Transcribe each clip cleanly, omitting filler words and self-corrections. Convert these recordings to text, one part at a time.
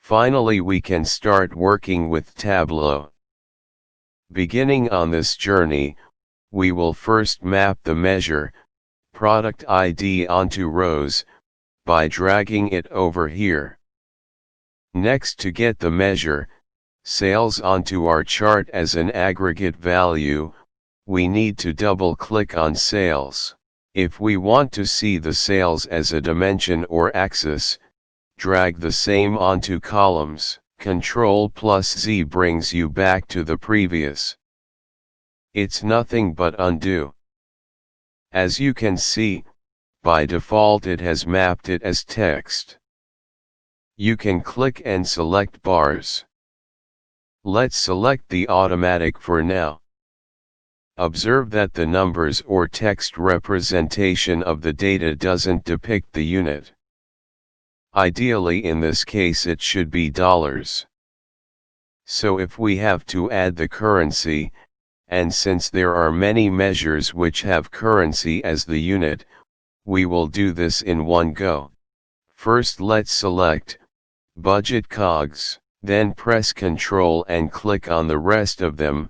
Finally, we can start working with Tableau. Beginning on this journey, we will first map the measure, product ID onto rows, by dragging it over here. Next, to get the measure, sales onto our chart as an aggregate value, we need to double-click on sales. If we want to see the sales as a dimension or axis, drag the same onto columns. Ctrl+Z brings you back to the previous. It's nothing but undo. As you can see, by default it has mapped it as text. You can click and select bars. Let's select the automatic for now. Observe that the numbers or text representation of the data doesn't depict the unit. Ideally, in this case, it should be dollars. So if we have to add the currency, and since there are many measures which have currency as the unit, we will do this in one go. First, let's select Budget COGS, then press Ctrl and click on the rest of them,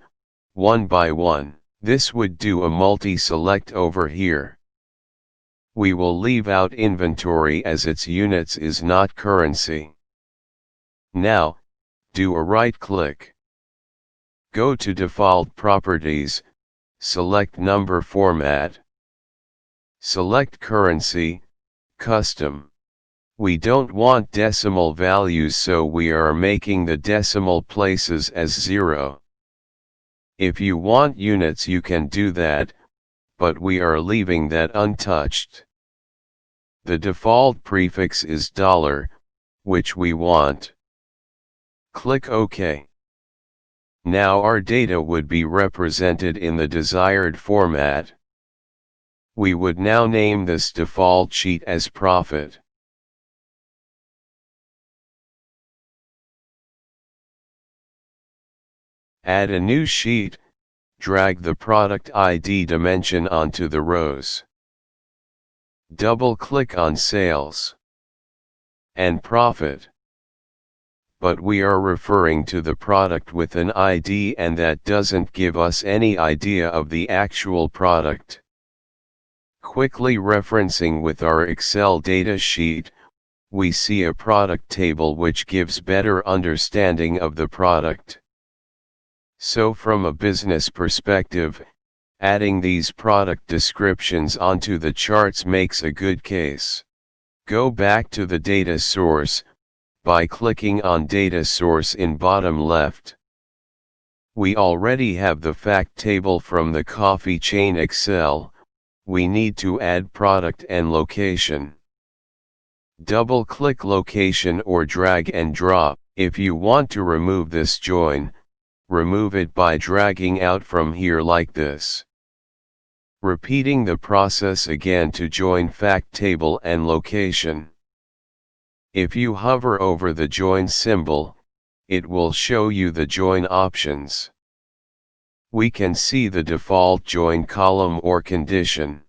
one by one. This would do a multi-select over here. We will leave out inventory as its units is not currency. Now, do a right-click. Go to Default Properties, select Number Format. Select Currency, Custom. We don't want decimal values, so we are making the decimal places as 0. If you want units, you can do that, but we are leaving that untouched. The default prefix is $, which we want. Click OK. Now our data would be represented in the desired format. We would now name this default sheet as Profit. Add a new sheet, drag the product ID dimension onto the rows. Double-click on Sales and Profit. But we are referring to the product with an ID, and that doesn't give us any idea of the actual product. Quickly referencing with our Excel data sheet, we see a product table which gives better understanding of the product. So from a business perspective, adding these product descriptions onto the charts makes a good case. Go back to the data source, by clicking on Data Source in bottom left. We already have the fact table from the coffee chain Excel, we need to add product and location. Double-click location or drag and drop. If you want to remove this join, remove it by dragging out from here like this. Repeating the process again to join fact table and location. If you hover over the join symbol, it will show you the join options. We can see the default join column or condition.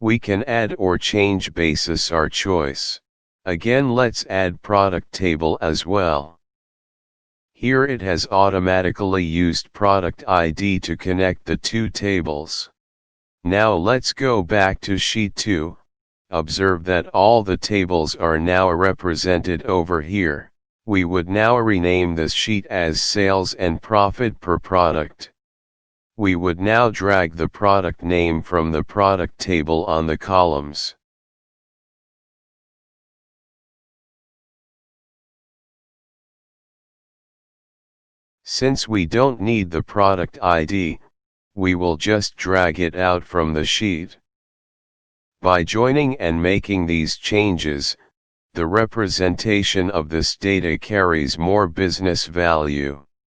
We can add or change basis our choice. Again, let's add product table as well. Here it has automatically used product ID to connect the two tables. Now let's go back to sheet 2. Observe that all the tables are now represented over here. We would now rename this sheet as Sales and Profit per Product. We would now drag the product name from the product table on the columns. Since we don't need the product ID, we will just drag it out from the sheet. By joining and making these changes, the representation of this data carries more business value.